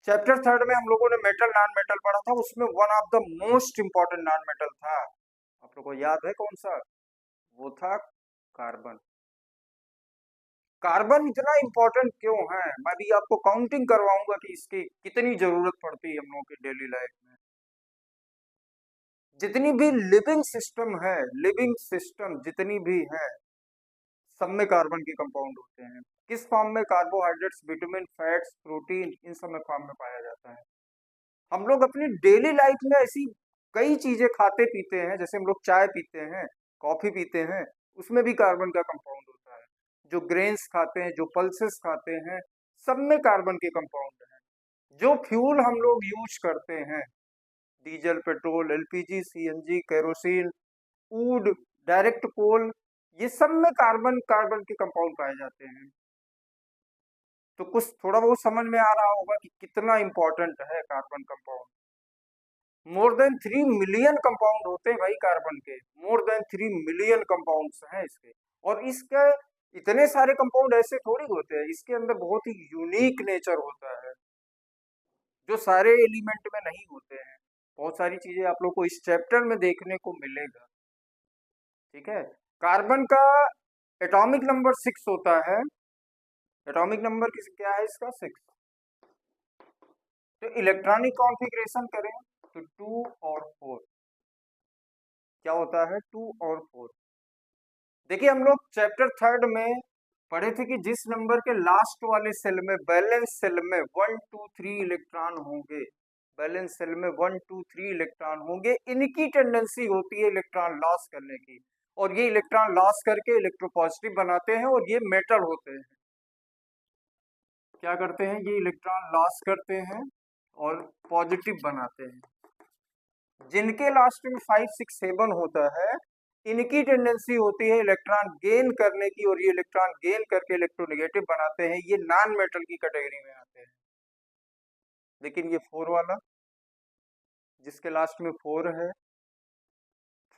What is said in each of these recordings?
Chapter third में हम लोगों ने मेटल नॉन मेटल पढ़ा था, उसमें one of the most important non metal था, आप लोगों को याद है कौन सा? वो था कार्बन। कार्बन इतना इंपॉर्टेंट क्यों है, मैं भी आपको काउंटिंग करवाऊंगा कि इसकी कितनी जरूरत पड़ती है हम लोगों की डेली लाइफ में। जितनी भी लिविंग सिस्टम है, लिविंग सिस्टम जितनी भी है, सब में कार्बन के कंपाउंड होते हैं। किस फॉर्म में? कार्बोहाइड्रेट्स, विटामिन, फैट्स, प्रोटीन, इन सब में फॉर्म में पाया जाता है। हम लोग अपनी डेली लाइफ में ऐसी कई चीजें खाते पीते हैं, जैसे हम लोग चाय पीते हैं, कॉफी पीते हैं, उसमें भी कार्बन का कंपाउंड होता है। जो ग्रेन्स खाते हैं, जो पल्सेस खाते हैं, सब में कार्बन के कंपाउंड हैं। जो फ्यूल हम लोग यूज करते हैं, diesel, petrol, LPG, CNG, kerosene, wood, direct coal, ये सब में कार्बन कार्बन के कंपाउंड पाए जाते हैं। तो कुछ थोड़ा बहुत समझ में आ रहा होगा कि कितना इंपॉर्टेंट है carbon compound. More than 3 million compound होते हैं भाई कार्बन के, मोर देन 3 मिलियन कंपाउंड्स हैं इसके। और इसके इतने सारे कंपाउंड ऐसे थोड़ी होते हैं, इसके अंदर बहुत ही यूनिक नेचर होता है, जो सारे एलिमेंट में नहीं होते हैं। बहुत सारी चीजें आप लोग को इस चैप्टर में देखने को मिलेगा, ठीक है। कार्बन का एटॉमिक नंबर 6 होता है। एटॉमिक नंबर किस क्या है इसका? 6। तो इलेक्ट्रॉनिक कॉन्फ़िगरेशन करें तो 2 और 4, क्या होता है? 2 और 4। देखिए हम लोग चैप्टर थर्ड में पढ़े थे कि जिस नंबर के लास्ट वाले सेल में, बैलेंस सेल में 1 2 3 इलेक्ट्रॉन होंगे, बैलेंस सेल में 1 2 3 इलेक्ट्रॉन होंगे, इनकी टेंडेंसी होती है इलेक्ट्रॉन लॉस करने की, और ये इलेक्ट्रॉन लॉस करके इलेक्ट्रोपॉजिटिव बनाते हैं, और ये मेटल होते हैं। क्या करते हैं? ये इलेक्ट्रॉन लॉस करते हैं और पॉजिटिव बनाते हैं। जिनके लास्ट में 5 6 7 होता है, इनकी टेंडेंसी होती है इलेक्ट्रॉन गेन करने की, और ये इलेक्ट्रॉन गेन करके इलेक्ट्रोनेगेटिव बनाते हैं, ये नॉन मेटल की कैटेगरी में आते हैं। लेकिन ये 4 वाला, जिसके लास्ट में 4 है,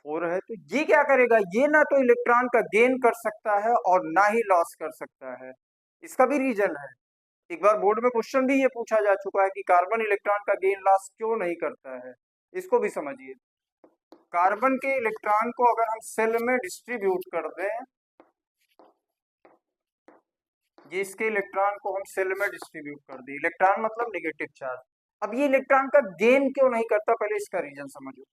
4 है, तो ये क्या करेगा? ये ना तो इलेक्ट्रॉन का गेन कर सकता है और ना ही लॉस कर सकता है। इसका भी रीजन है, एक बार बोर्ड में क्वेश्चन भी ये पूछा जा चुका है कि कार्बन इलेक्ट्रॉन का गेन लॉस क्यों नहीं करता है। इसको भी समझिए। कार्बन के इलेक्ट्रॉन को अगर हम सेल में डिस्ट्रीब्यूट कर दें, ये इसके इलेक्ट्रॉन को हम सेल में डिस्ट्रीब्यूट कर दिए, इलेक्ट्रॉन मतलब नेगेटिव चार्ज। अब ये इलेक्ट्रॉन का गेन क्यों नहीं करता? पहले इसका रीजन समझो,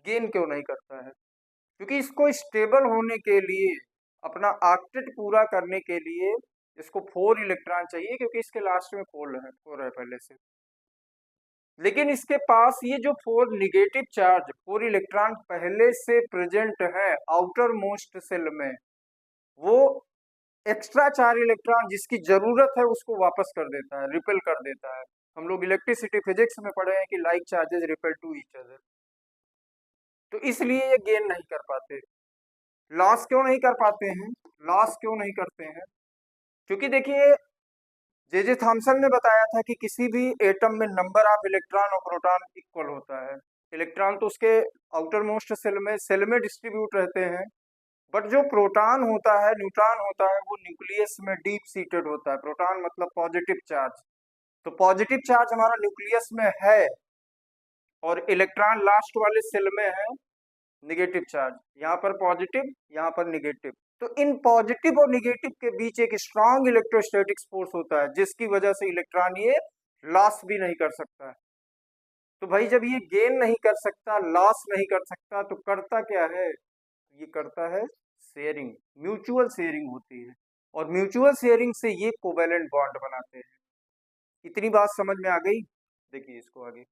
गेन क्यों नहीं करता है? क्योंकि इसको स्टेबल होने के लिए, अपना ऑक्टेट पूरा करने के लिए, इसको 4 इलेक्ट्रॉन चाहिए, क्योंकि इसके लास्ट में 4 है पहले से। लेकिन इसके पास ये जो 4 निगेटिव चार्ज, 4 इलेक्ट्रॉन पहले से प्रेजेंट है आउटर मोस्ट सेल में, वो एक्स्ट्रा 4 इलेक्ट्रॉन जिसकी जरूरत है उसको वापस कर देता है, रिपेल कर देता है। हम लोग इलेक्ट्रिसिटी फिजिक्स में पढ़े हैं कि like charges repel to each other. तो इसलिए ये गेन नहीं कर पाते। लॉस क्यों नहीं कर पाते हैं? लॉस क्यों नहीं करते हैं? क्योंकि देखिए, जे थॉमसन ने बताया था कि किसी भी एटम में नंबर ऑफ इलेक्ट्रॉन और प्रोटॉन इक्वल होता है। इलेक्ट्रॉन तो उसके आउटर मोस्ट सेल में डिस्ट्रीब्यूट रहते हैं, बट जो प्रोटॉन होता है, न्यूट्रॉन होता है, वो न्यूक्लियस में डीप सीटेड होता है। प्रोटॉन मतलब पॉजिटिव चार्ज, तो पॉजिटिव चार्ज हमारा न्यूक्लियस में है, और इलेक्ट्रॉन लास्ट वाले सेल में है निगेटिव चार्ज। यहाँ पर पॉजिटिव, यहाँ पर निगेटिव। तो इन पॉजिटिव और निगेटिव के बीच एक स्ट्रॉन्ग इलेक्ट्रोस्टैटिक फोर्स होता है, जिसकी वजह से इलेक्ट्रॉन ये लॉस भी नहीं कर सकता है। तो भाई जब ये गेन नहीं कर सकता, लॉस नहीं कर सकता, तो करता क्या है? ये करता है शेयरिंग, म्यूचुअल शेयरिंग होती है, और म्यूचुअल शेयरिंग से ये कोवेलेंट बॉन्ड बनाते हैं। इतनी बात समझ में आ गई? देखिए इसको आगे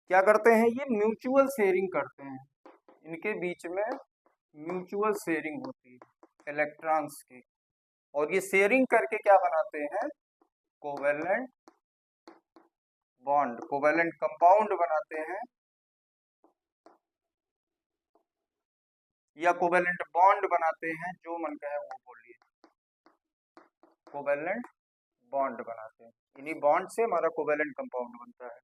क्या करते हैं, ये म्यूचुअल शेयरिंग करते हैं, इनके बीच में म्यूचुअल शेयरिंग होती है इलेक्ट्रॉन्स की, और ये शेयरिंग करके क्या बनाते हैं? कोवेलेंट बॉन्ड, कोवेलेंट कंपाउंड बनाते हैं, या कोवेलेंट बॉन्ड बनाते हैं, जो मन का है वो बोलिए। कोवेलेंट बॉन्ड बनाते हैं, इन्हीं बॉन्ड से हमारा कोवेलेंट कंपाउंड बनता है।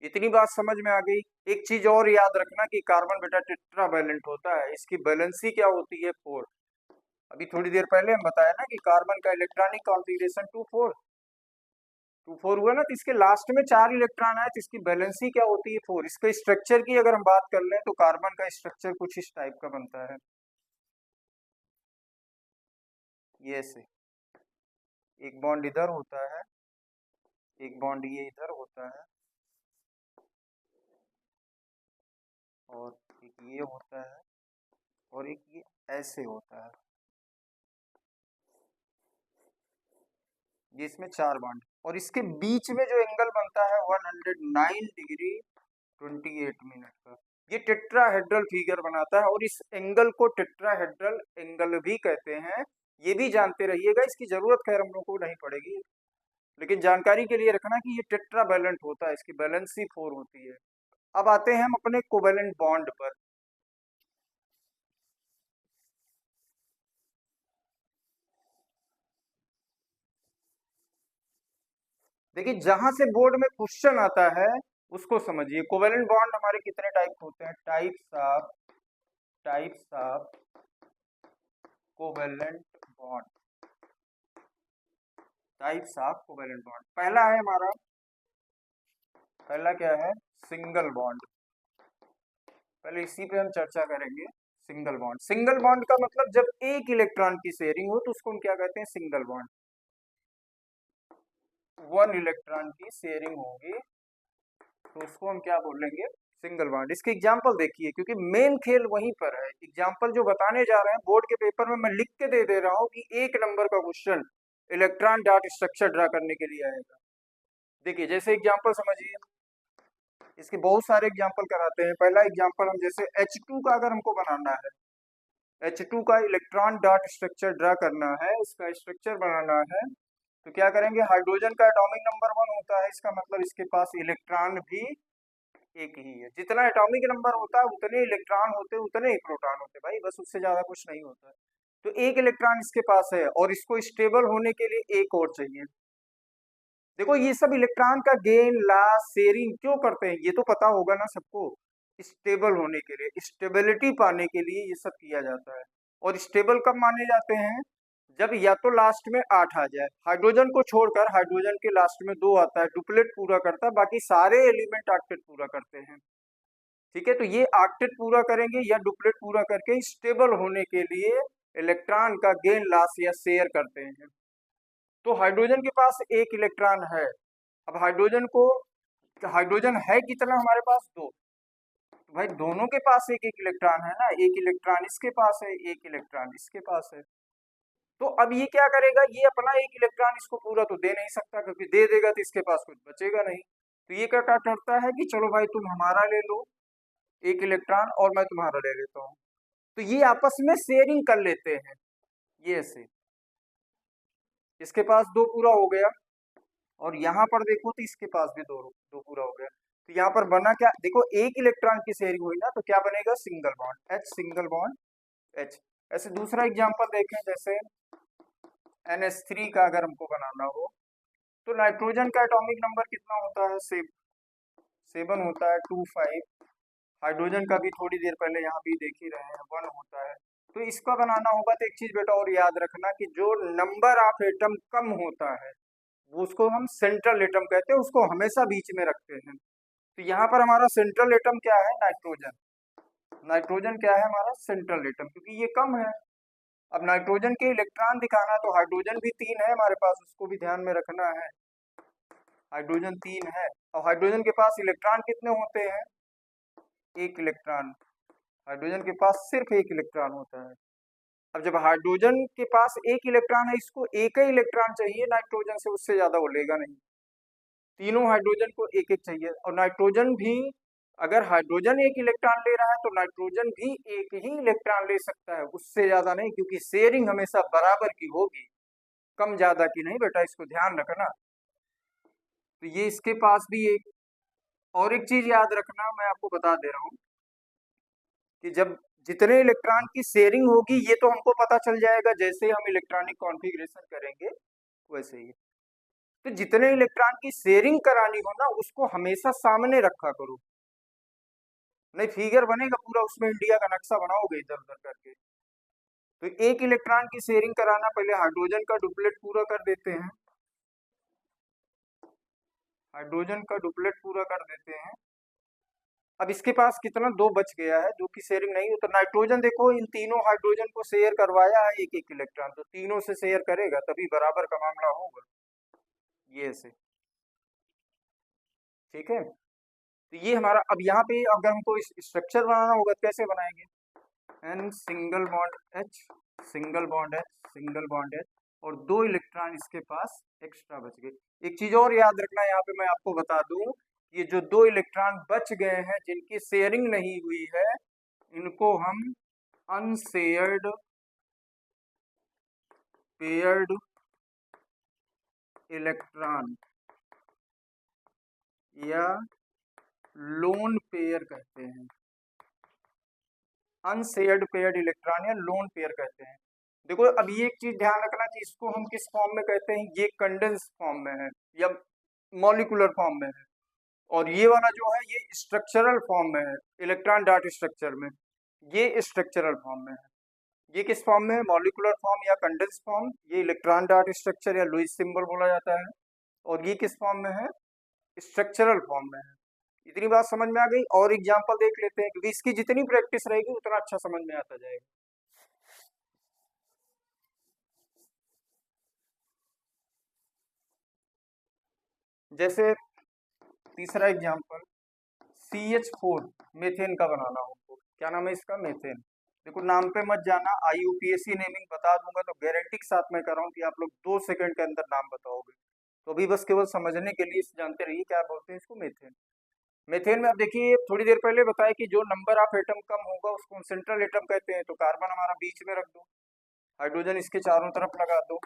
इतनी बात समझ में आ गई। एक चीज और याद रखना कि कार्बन बेटा टेट्रावैलेंट होता है, इसकी वैलेंसी क्या होती है 4। अभी थोड़ी देर पहले हम बताया ना कि कार्बन का इलेक्ट्रॉनिक कॉन्फ़िगरेशन 2 4 हुआ ना, तो इसके लास्ट में 4 इलेक्ट्रॉन आए, तो इसकी वैलेंसी क्या होती है 4। इसके स्ट्रक्चर की अगर हम बात कर लें तो कार्बन का स्ट्रक्चर कुछ इस टाइप का बनता है, ये से एक बॉन्ड इधर होता है, एक बॉन्ड ये इधर होता है, और एक ये होता है, और एक ये ऐसे होता है, ये इसमें 4 बॉन्ड, और इसके बीच में जो एंगल बनता है 109 डिग्री 28 मिनट का, ये टेट्राहेड्रल फिगर बनाता है, और इस एंगल को टेट्राहेड्रल एंगल भी कहते हैं। ये भी जानते रहिएगा, इसकी जरूरत खैर हम लोग को नहीं पड़ेगी, लेकिन जानकारी के लिए रखना कि ये टेट्रावैलेंट होता है, इसकी वैलेंसी 4 होती है। अब आते हैं हम अपने कोवेलेंट बॉन्ड पर। देखिए जहां से बोर्ड में क्वेश्चन आता है उसको समझिए। कोवेलेंट बॉन्ड हमारे कितने टाइप होते हैं? Types of covalent bond, types of covalent bond. पहला है हमारा, पहला क्या है? Single bond. पहले इसी पे हम चर्चा करेंगे। सिंगल बॉन्ड, सिंगल बॉन्ड का मतलब जब एक इलेक्ट्रॉन की शेयरिंग हो तो उसको हम क्या कहते हैं? Single bond. 1 इलेक्ट्रॉन की शेयरिंग होगी तो उसको हम क्या बोलेंगे? Single bond. इसके एग्जांपल देखिए, क्योंकि मेन खेल वहीं पर है। एग्जांपल जो बताने जा रहे हैं बोर्ड के पेपर में मैं लिख के दे दे रहा हूँ कि 1 नंबर का question electron dot structure draw करने के लिए आएगा। देखिए जैसे एग्जांपल समझिए, इसके बहुत सारे एग्जांपल कराते हैं। पहला एग्जांपल हम जैसे H2 का अगर हमको बनाना है, H2 का इलेक्ट्रॉन डॉट स्ट्रक्चर ड्रा करना है, इसका स्ट्रक्चर बनाना है, तो क्या करेंगे? हाइड्रोजन का एटॉमिक नंबर 1 होता है, इसका मतलब इसके पास इलेक्ट्रॉन भी एक ही है। जितना एटॉमिक नंबर होता है उतने इलेक्ट्रॉन होते, उतने ही प्रोटॉन होते भाई, बस उससे ज्यादा कुछ नहीं होता है। तो एक इलेक्ट्रॉन इसके पास है, और इसको स्टेबल होने के लिए एक और चाहिए। देखो ये सब इलेक्ट्रॉन का गेन, लॉस, शेयरिंग क्यों करते हैं ये तो पता होगा ना सबको। स्टेबल होने के लिए, स्टेबिलिटी पाने के लिए ये सब किया जाता है। और स्टेबल कब माने जाते हैं? जब या तो लास्ट में 8 आ जाए, हाइड्रोजन को छोड़कर, हाइड्रोजन के लास्ट में 2 आता है, डुप्लेट पूरा करता है, बाकी सारे एलिमेंट ऑक्टेट पूरा करते हैं। ठीक है, तो ये ऑक्टेट पूरा करेंगे या डुप्लेट पूरा करके स्टेबल होने के लिए इलेक्ट्रॉन का गेन, लॉस या शेयर करते हैं। तो हाइड्रोजन के पास एक इलेक्ट्रॉन है। अब हाइड्रोजन है कितना हमारे पास? 2। तो भाई दोनों के पास एक एक इलेक्ट्रॉन है ना, एक इलेक्ट्रॉन इसके पास है, एक इलेक्ट्रॉन इसके पास है। तो अब ये क्या करेगा? ये अपना एक इलेक्ट्रॉन इसको पूरा तो दे नहीं सकता, क्योंकि दे देगा तो इसके पास कुछ बचेगा नहीं। तो ये क्या करता है कि चलो भाई तुम हमारा ले लो एक इलेक्ट्रॉन, और मैं तुम्हारा ले लेता हूँ। तो ये आपस में शेयरिंग कर लेते हैं। ये ऐसे इसके पास 2 पूरा हो गया, और यहाँ पर देखो तो इसके पास भी दो दो पूरा हो गया। तो यहाँ पर बना क्या? देखो एक इलेक्ट्रॉन की शेयरिंग हुई ना, तो क्या बनेगा? Single bond H, single bond H। ऐसे दूसरा एग्जांपल देखें, जैसे NH3 का अगर हमको बनाना हो, तो नाइट्रोजन का एटॉमिक नंबर कितना होता है? 7 होता है, 2 5। हाइड्रोजन का भी थोड़ी देर पहले यहाँ भी देख ही रहे हैं, 1 होता है। तो इसका बनाना होगा तो एक चीज बेटा और याद रखना कि जो नंबर ऑफ एटम कम होता है वो उसको हम सेंट्रल एटम कहते हैं, उसको हमेशा बीच में रखते हैं। तो यहाँ पर हमारा सेंट्रल एटम क्या है? नाइट्रोजन। नाइट्रोजन क्या है हमारा? सेंट्रल एटम, क्योंकि ये कम है। अब नाइट्रोजन के इलेक्ट्रॉन दिखाना, तो हाइड्रोजन भी 3 है हमारे पास, उसको भी ध्यान में रखना है। हाइड्रोजन 3 है, और हाइड्रोजन के पास इलेक्ट्रॉन कितने होते हैं? एक इलेक्ट्रॉन। हाइड्रोजन के पास सिर्फ एक इलेक्ट्रॉन होता है। अब जब हाइड्रोजन के पास एक इलेक्ट्रॉन है, इसको एक ही इलेक्ट्रॉन चाहिए नाइट्रोजन से, उससे ज्यादा वो लेगा नहीं। तीनों हाइड्रोजन को एक एक चाहिए, और नाइट्रोजन भी, अगर हाइड्रोजन एक इलेक्ट्रॉन ले रहा है तो नाइट्रोजन भी एक ही इलेक्ट्रॉन ले सकता है, उससे ज्यादा नहीं, क्योंकि शेयरिंग हमेशा बराबर की होगी, कम ज्यादा की नहीं बेटा, इसको ध्यान रखना। तो ये इसके पास भी एक, और एक चीज याद रखना, मैं आपको बता दे रहा हूँ कि जब जितने इलेक्ट्रॉन की शेयरिंग होगी ये तो हमको पता चल जाएगा जैसे हम इलेक्ट्रॉनिक कॉन्फ़िगरेशन करेंगे, वैसे ही। तो जितने इलेक्ट्रॉन की शेयरिंग करानी हो ना उसको हमेशा सामने रखा करो, नहीं फिगर बनेगा पूरा, उसमें इंडिया का नक्शा बनाओगे इधर उधर करके। तो एक इलेक्ट्रॉन की शेयरिंग कराना, पहले हाइड्रोजन का डुप्लेट पूरा कर देते हैं, हाइड्रोजन का डुप्लेट पूरा कर देते हैं। अब इसके पास कितना, दो बच गया है जो कि शेयरिंग नहीं हो, तो नाइट्रोजन देखो इन तीनों हाइड्रोजन को शेयर करवाया है एक एक इलेक्ट्रॉन, तो तीनों से शेयर करेगा तभी बराबर का मामला होगा, ये से। ठीक है, तो ये हमारा, अब यहाँ पे अगर हमको स्ट्रक्चर बनाना होगा तो कैसे बनाएंगे, N single bond H, single bond H, single bond H, और दो इलेक्ट्रॉन इसके पास एक्स्ट्रा बच गए। एक चीज और याद रखना, यहाँ पे मैं आपको बता दूं, ये जो दो इलेक्ट्रॉन बच गए हैं जिनकी शेयरिंग नहीं हुई है, इनको हम अनशेयर्ड पेयर्ड इलेक्ट्रॉन या लोन पेयर कहते हैं, अनशेयर्ड पेयर्ड इलेक्ट्रॉन या लोन पेयर कहते हैं। देखो अब ये एक चीज ध्यान रखना कि इसको हम किस फॉर्म में कहते हैं, ये कंडेंस फॉर्म में है या मॉलिक्यूलर फॉर्म में है, और ये वाला जो है ये स्ट्रक्चरल फॉर्म में है, इलेक्ट्रॉन डाट स्ट्रक्चर में, ये स्ट्रक्चरल फॉर्म में है। ये किस फॉर्म में है, मॉलिक्यूलर फॉर्म या कंडेंस फॉर्म, ये इलेक्ट्रॉन डाट स्ट्रक्चर या लुईस सिंबल बोला जाता है, और ये किस फॉर्म में है, स्ट्रक्चरल फॉर्म में है। इतनी बात समझ में आ गई, और एग्जांपल देख लेते हैं क्योंकि इसकी जितनी प्रैक्टिस रहेगी उतना अच्छा समझ में आता जाएगा। जैसे तीसरा एग्जांपल, CH4 मेथेन का बनाना हो, क्या नाम है इसका, मेथेन। देखो नाम पे मत जाना, IUPAC नेमिंग बता दूंगा तो गारंटी के साथ मैं कर रहा हूँ कि आप लोग 2 सेकंड के अंदर नाम बताओगे, तो अभी बस केवल समझने के लिए जानते रहिए क्या बोलते हैं इसको, मेथेन। मेथेन में अब देखिए थोड़ी देर पहले बताया कि जो नंबर ऑफ एटम कम होगा उसको सेंट्रल एटम कहते हैं, तो कार्बन हमारा बीच में रख दो, हाइड्रोजन इसके चारों तरफ लगा दो,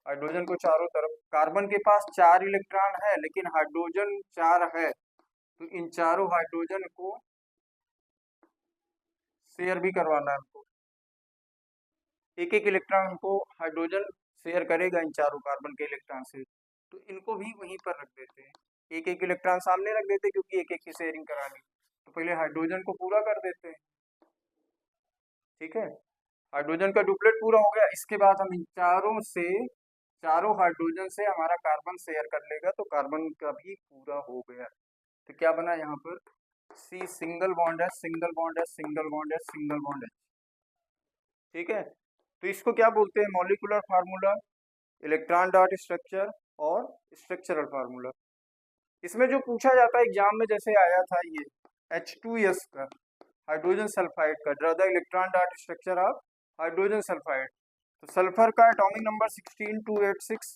हाइड्रोजन को चारों तरफ, कार्बन के पास 4 इलेक्ट्रॉन है लेकिन हाइड्रोजन 4 है, तो इन चारों हाइड्रोजन को शेयर भी करवाना है हमको, एक एक इलेक्ट्रॉन हमको हाइड्रोजन शेयर करेगा इन चारों कार्बन के इलेक्ट्रॉन से, तो इनको भी वहीं पर रख देते हैं, एक एक इलेक्ट्रॉन सामने रख देते हैं क्योंकि एक एक की शेयरिंग करानी, तो पहले हाइड्रोजन को पूरा कर देते हैं। ठीक है, हाइड्रोजन का डुप्लेट पूरा हो गया, इसके बाद हम इन चारों से, चारों हाइड्रोजन से हमारा कार्बन शेयर कर लेगा, तो कार्बन का भी पूरा हो गया। तो क्या बना यहाँ पर, सी सिंगल बॉन्ड है, सिंगल बॉन्ड है, सिंगल बॉन्ड है, सिंगल बॉन्ड है। ठीक है, तो इसको क्या बोलते हैं, molecular formula, electron dot structure और स्ट्रक्चरल फार्मूला। इसमें जो पूछा जाता है एग्जाम में, जैसे आया था ये H2S का, हाइड्रोजन सल्फाइड का, draw the electron dot structure of hydrogen sulphide, तो सल्फर का एटॉमिक नंबर 16286,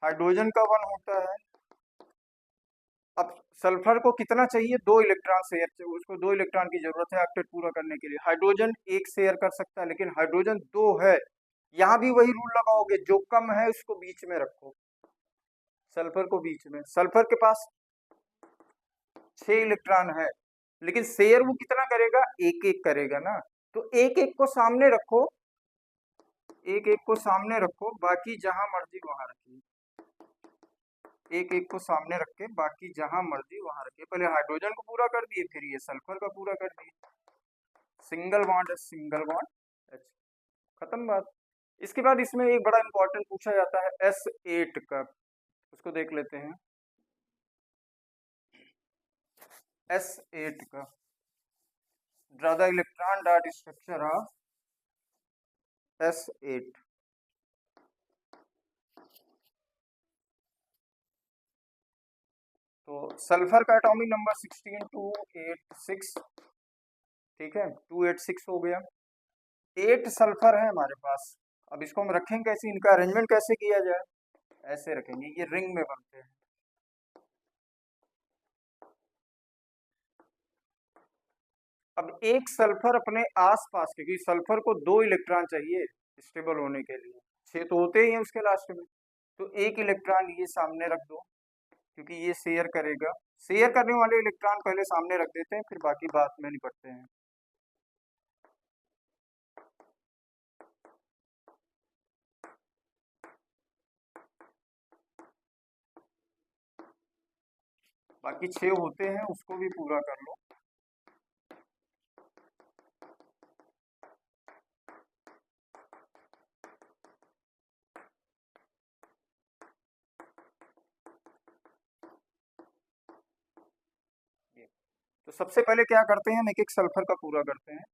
हाइड्रोजन का 1 होता है। अब सल्फर को कितना चाहिए, 2 इलेक्ट्रॉन शेयर चाहिए, उसको 2 इलेक्ट्रॉन की जरूरत है ऑक्टेट पूरा करने के लिए, हाइड्रोजन एक शेयर कर सकता है लेकिन हाइड्रोजन 2 है, यहाँ भी वही रूल लगाओगे, जो कम है उसको बीच में रखो, सल्फर को बीच में, सल्फर के पास 6 इलेक्ट्रॉन है लेकिन शेयर वो कितना करेगा, एक एक करेगा ना, तो एक एक को सामने रखो, एक एक को सामने रखो, बाकी जहां मर्जी वहां रखिए, एक एक को सामने रख के बाकी जहां मर्जी वहां रखिए, पहले हाइड्रोजन को पूरा कर दिए फिर ये सल्फर का पूरा कर दिए, सिंगल बॉन्ड है, सिंगल बॉन्ड एच, खत्म बात। इसके बाद इसमें एक बड़ा इंपॉर्टेंट पूछा जाता है S8 का, उसको देख लेते हैं, S8 का, draw the electron dot structure of S8। तो सल्फर का एटॉमिक नंबर 16286, ठीक है 286 हो गया, 8 सल्फर है हमारे पास। अब इसको हम रखेंगे कैसे, इनका अरेंजमेंट कैसे किया जाए, ऐसे रखेंगे, ये रिंग में बनते हैं। अब एक सल्फर अपने आसपास के, क्योंकि सल्फर को 2 इलेक्ट्रॉन चाहिए स्टेबल होने के लिए, 6 तो होते ही हैं उसके लास्ट में, तो एक इलेक्ट्रॉन ये सामने रख दो क्योंकि ये शेयर करेगा, शेयर करने वाले इलेक्ट्रॉन पहले सामने रख देते हैं फिर बाकी बात में निपटते हैं। बाकी 6 होते हैं, उसको भी पूरा कर लो। ये तो सबसे पहले क्या करते हैं, हम एक एक सल्फर का पूरा करते हैं।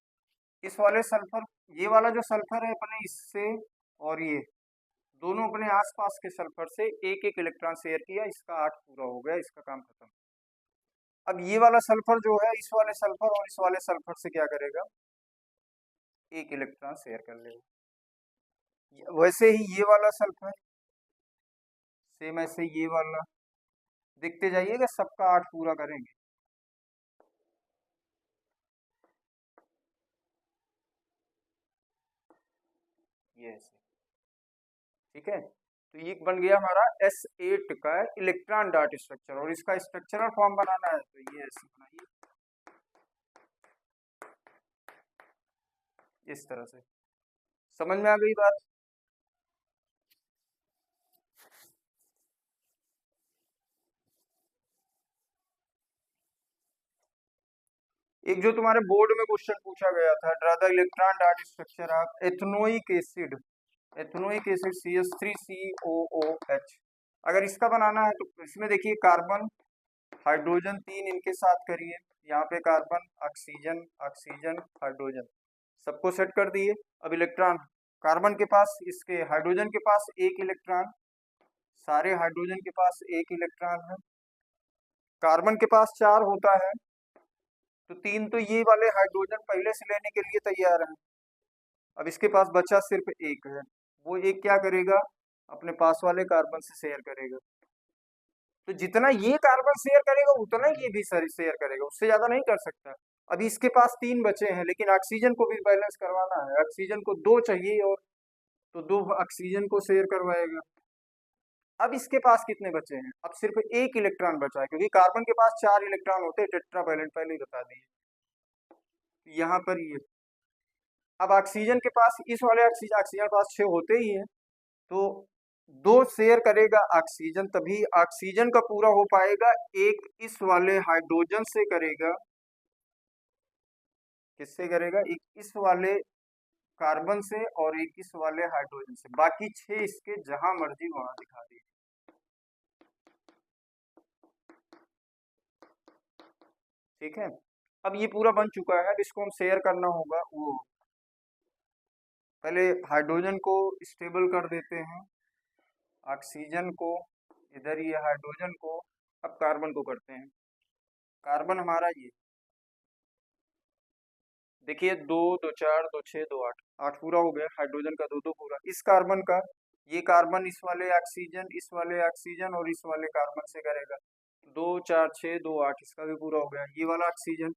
इस वाले सल्फर, ये वाला जो सल्फर है अपने इससे और ये दोनों अपने आसपास के सल्फर से एक एक इलेक्ट्रॉन शेयर किया, इसका 8 पूरा हो गया, इसका काम खत्म। अब ये वाला सल्फर जो है इस वाले सल्फर और इस वाले सल्फर से क्या करेगा, एक इलेक्ट्रॉन शेयर कर लेगा। वैसे ही ये वाला सल्फर सेम ऐसे ये वाला, देखते जाइएगा सबका 8 पूरा करेंगे। ये ऐसे, ठीक है। तो ये बन गया हमारा S8 का इलेक्ट्रॉन डाट स्ट्रक्चर, और इसका स्ट्रक्चरल फॉर्म बनाना है तो ये ऐसे बनाइए, इस तरह से। समझ में आ गई बात? एक जो तुम्हारे बोर्ड में क्वेश्चन पूछा गया था, draw the electron dot structure of ethanoic acid, ethanoic acid CH3COOH। अगर इसका बनाना है तो इसमें देखिए कार्बन हाइड्रोजन 3 इनके साथ करिए, यहाँ पे कार्बन ऑक्सीजन ऑक्सीजन हाइड्रोजन सबको सेट कर दिए। अब इलेक्ट्रॉन, कार्बन के पास, इसके हाइड्रोजन के पास एक इलेक्ट्रॉन, सारे हाइड्रोजन के पास एक इलेक्ट्रॉन है, कार्बन के पास 4 होता है, तो 3 तो ये वाले हाइड्रोजन पहले से लेने के लिए तैयार है। अब इसके पास बचा सिर्फ एक है, वो एक क्या करेगा, अपने पास वाले कार्बन से शेयर करेगा। तो जितना ये कार्बन शेयर करेगा उतना ये भी शेयर करेगा, उससे ज्यादा नहीं कर सकता। अभी इसके पास 3 बचे हैं, लेकिन ऑक्सीजन को भी बैलेंस करवाना है, ऑक्सीजन को 2 चाहिए, और तो 2 ऑक्सीजन को शेयर करवाएगा। अब इसके पास कितने बचे हैं, अब सिर्फ एक इलेक्ट्रॉन बचा है, क्योंकि कार्बन के पास 4 इलेक्ट्रॉन होते हैं, टेट्रावैलेंट पहले ही बता दिए। यहाँ पर ये, अब ऑक्सीजन के पास, इस वाले ऑक्सीजन ऑक्सीजन के पास 6 होते ही हैं, तो 2 शेयर करेगा ऑक्सीजन, तभी ऑक्सीजन का पूरा हो पाएगा। एक इस वाले हाइड्रोजन से करेगा, किससे करेगा, एक इस वाले कार्बन से और एक इस वाले हाइड्रोजन से, बाकी 6 इसके जहां मर्जी वहां दिखा दी। ठीक है, अब ये पूरा बन चुका है, अब इसको हम शेयर करना होगा। वो पहले हाइड्रोजन को स्टेबल कर देते हैं, ऑक्सीजन को इधर, ये हाइड्रोजन को, अब कार्बन को करते हैं। कार्बन हमारा ये देखिए, 2 2 4 2 6 2 8, 8 पूरा हो गया, हाइड्रोजन का 2 2 पूरा, इस कार्बन का, ये कार्बन इस वाले ऑक्सीजन, इस वाले ऑक्सीजन और इस वाले कार्बन से करेगा, 2 4 6 2 8, इसका भी पूरा हो गया। ये वाला ऑक्सीजन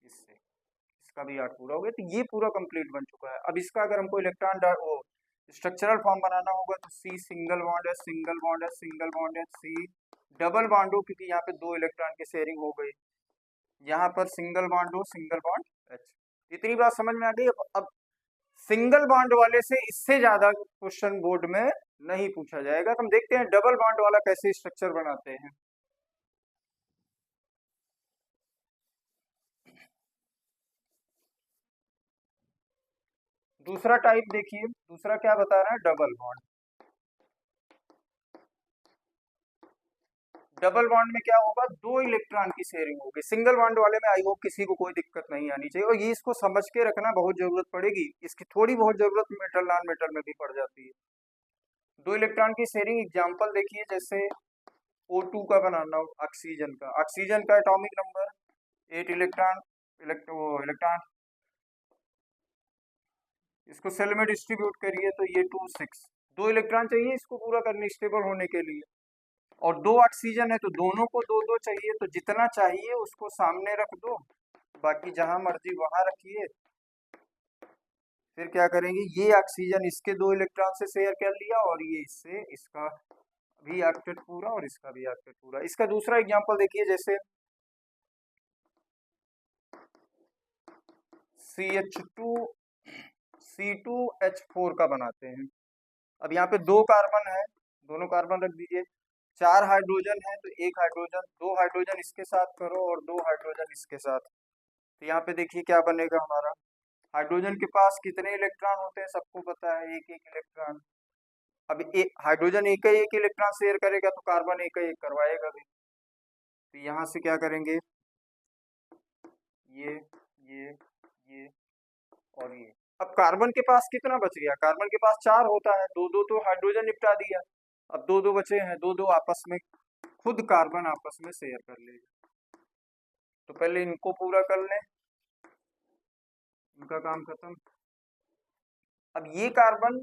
इससे, इसका भी 8 पूरा हो गया, तो ये पूरा कंप्लीट बन चुका है। अब इसका अगर हमको इलेक्ट्रॉन वो स्ट्रक्चरल फॉर्म बनाना होगा तो C सिंगल बॉन्ड है, सिंगल बॉन्ड है, सिंगल बॉन्ड है, C डबल बॉन्ड हो, क्योंकि यहाँ पे 2 इलेक्ट्रॉन की शेयरिंग हो गई, यहाँ पर सिंगल बॉन्ड हो, सिंगल बॉन्ड H। इतनी बात समझ में आ गई। अब सिंगल बॉन्ड वाले से इससे ज्यादा क्वेश्चन बोर्ड में नहीं पूछा जाएगा, तो हम देखते हैं डबल बॉन्ड वाला कैसे स्ट्रक्चर बनाते हैं। दूसरा टाइप देखिए, दूसरा क्या बता रहा है, डबल बॉन्ड। डबल बॉन्ड में क्या होगा, 2 इलेक्ट्रॉन की शेयरिंग होगी। सिंगल बॉन्ड वाले में आई होप किसी को कोई दिक्कत नहीं आनी चाहिए, और ये इसको समझ के रखना, बहुत जरूरत पड़ेगी इसकी, थोड़ी बहुत जरूरत मेटल नॉन मेटल में भी पड़ जाती है। 2 इलेक्ट्रॉन की शेयरिंग एग्जांपल देखिए, जैसे O2 का बनाना हो, ऑक्सीजन का, ऑक्सीजन का एटॉमिक नंबर 8 इलेक्ट्रॉन, इलेक्ट्रॉन इसको सेल में डिस्ट्रीब्यूट करिए तो ये 2 6, 2 इलेक्ट्रॉन चाहिए इसको पूरा करने, स्टेबल होने के लिए, और 2 ऑक्सीजन है तो दोनों को 2 2 चाहिए, तो जितना चाहिए उसको सामने रख दो, बाकी जहां मर्जी वहां रखिए। फिर क्या करेंगे, ये ऑक्सीजन इसके 2 इलेक्ट्रॉन से शेयर कर लिया, और ये इससे, इसका भी ऑक्टेट पूरा और इसका भी ऑक्टेट पूरा। इसका दूसरा एग्जांपल देखिए, जैसे CH2 C2H4 का बनाते हैं। अब यहाँ पे 2 कार्बन है, दोनों कार्बन रख दीजिए, 4 हाइड्रोजन है तो 1 हाइड्रोजन, 2 हाइड्रोजन इसके साथ करो और 2 हाइड्रोजन इसके साथ, तो यहाँ पे देखिए क्या बनेगा हमारा। हाइड्रोजन के पास कितने इलेक्ट्रॉन होते हैं सबको पता है, एक एक इलेक्ट्रॉन। अब हाइड्रोजन एक ही एक इलेक्ट्रॉन शेयर करेगा तो कार्बन एक ही एक करवाएगा भी। तो यहाँ से क्या करेंगे, ये ये ये और ये। अब कार्बन के पास कितना बच गया, कार्बन के पास 4 होता है, दो दो तो हाइड्रोजन निपटा दिया, अब दो दो बचे हैं, दो दो आपस में खुद कार्बन आपस में शेयर कर लेगा। तो पहले इनको पूरा कर लें, इनका काम खत्म। अब ये कार्बन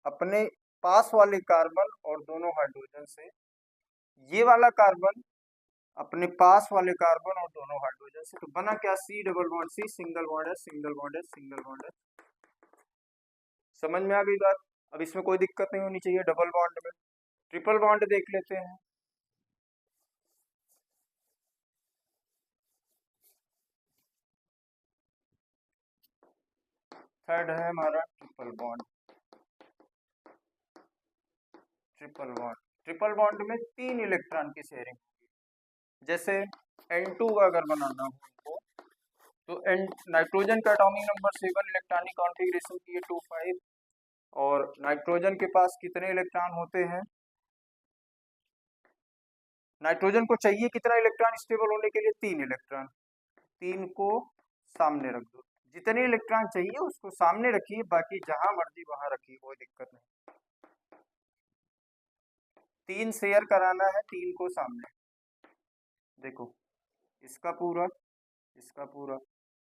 अपने पास वाले कार्बन और दोनों हाइड्रोजन से, ये वाला कार्बन अपने पास वाले कार्बन और दोनों हाइड्रोजन से, तो बना क्या, C double bond C, single bond है, सिंगल बॉन्ड है, सिंगल बॉन्ड है। समझ में आ गई बात। अब इसमें कोई दिक्कत नहीं होनी चाहिए डबल बॉन्ड में। ट्रिपल बॉन्ड देख लेते हैं। थर्ड है हमारा triple bond. Triple bond, triple bond में 3 इलेक्ट्रॉन की शेयरिंग होगी। जैसे N2 अगर बनाना हो हमको, तो नाइट्रोजन का एटॉमिक नंबर 7, इलेक्ट्रॉनिक कॉन्फ़िगरेशन की 2 5, और नाइट्रोजन के पास कितने इलेक्ट्रॉन होते हैं, नाइट्रोजन को चाहिए कितना इलेक्ट्रॉन स्टेबल होने के लिए, 3 इलेक्ट्रॉन। 3 को सामने रख दो, जितने इलेक्ट्रॉन चाहिए उसको सामने रखिए, बाकी जहां मर्जी वहां रखिए, कोई दिक्कत नहीं। 3 शेयर कराना है, 3 को सामने। देखो इसका पूरा, इसका पूरा,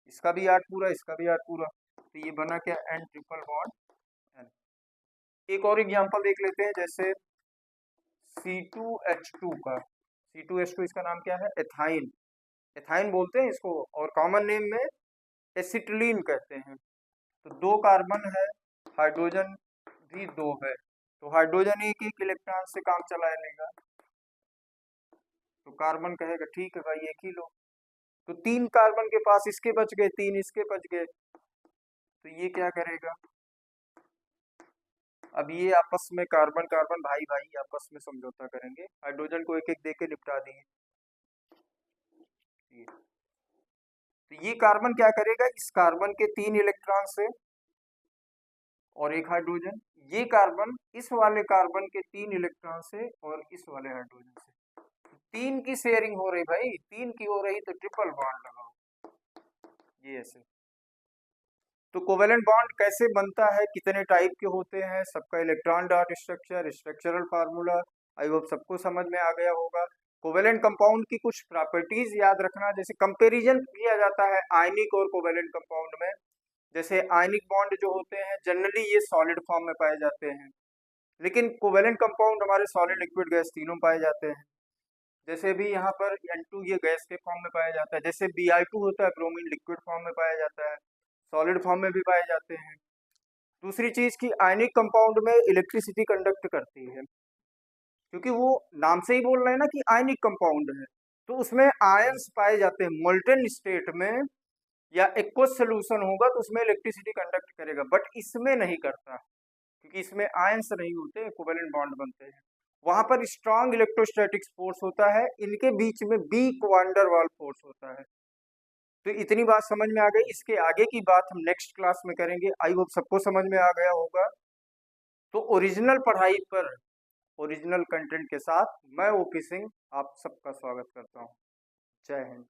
इसका भी 8 पूरा, इसका भी 8 पूरा, तो ये बना क्या, N ट्रिपल बॉन्ड N। एक और एग्जांपल देख लेते हैं, जैसे C2H2 का, C2H2 इसका नाम क्या है, एथाइन। एथाइन बोलते हैं इसको, और कॉमन नेम में एसिटिलीन कहते हैं। तो 2 कार्बन है, हाइड्रोजन भी 2 है, तो हाइड्रोजन एक एक इलेक्ट्रॉन से काम चला लेगा, तो कार्बन कहेगा ठीक है भाई एक ही लो। तो 3 कार्बन के पास इसके बच गए, 3 इसके बच गए, तो ये क्या करेगा, अब ये आपस में कार्बन कार्बन भाई भाई आपस में समझौता करेंगे, हाइड्रोजन को एक एक दे के निपटा दिए। तो ये कार्बन क्या करेगा, इस कार्बन के 3 इलेक्ट्रॉन से और एक हाइड्रोजन, ये कार्बन इस वाले कार्बन के 3 इलेक्ट्रॉन से और इस वाले हाइड्रोजन से, 3 की शेयरिंग हो रही भाई, 3 की हो रही, तो ट्रिपल बॉन्ड लगाओ, ये ऐसे। तो कोवेलेंट बॉन्ड कैसे बनता है, कितने टाइप के होते हैं, सबका electron dot structure, structural formula, I hope सबको समझ में आ गया होगा। कोवेलेंट कंपाउंड की कुछ प्रॉपर्टीज याद रखना, जैसे कंपैरिजन किया जाता है आयनिक और कोवेलेंट कंपाउंड में। जैसे आयनिक बॉन्ड जो होते हैं जनरली ये सॉलिड फॉर्म में पाए जाते हैं, लेकिन कोवेलेंट कंपाउंड हमारे सॉलिड, लिक्विड, गैस तीनों पाए जाते हैं। जैसे भी यहाँ पर N2 ये गैस के फॉर्म में पाया जाता है, जैसे Br2 होता है ब्रोमीन, लिक्विड फॉर्म में पाया जाता है, सॉलिड फॉर्म में भी पाए जाते हैं। दूसरी चीज की आयनिक कंपाउंड में इलेक्ट्रिसिटी कंडक्ट करती है, क्योंकि वो नाम से ही बोल रहे हैं ना कि आयनिक कंपाउंड है, तो उसमें आयंस पाए जाते हैं मोल्टेन स्टेट में, या एक्वस सोल्यूशन होगा तो उसमें इलेक्ट्रिसिटी कंडक्ट करेगा, बट इसमें नहीं करता, क्योंकि इसमें आयंस नहीं होते, कोवेलेंट बॉन्ड बनते हैं। वहां पर स्ट्रॉन्ग इलेक्ट्रोस्टैटिक फोर्स होता है, इनके बीच में week van der Waals force होता है। तो इतनी बात समझ में आ गई, इसके आगे की बात हम नेक्स्ट क्लास में करेंगे, आई होप सबको समझ में आ गया होगा। तो ओरिजिनल पढ़ाई पर ओरिजिनल कंटेंट के साथ मैं ओपी सिंह आप सबका स्वागत करता हूँ। जय हिंद।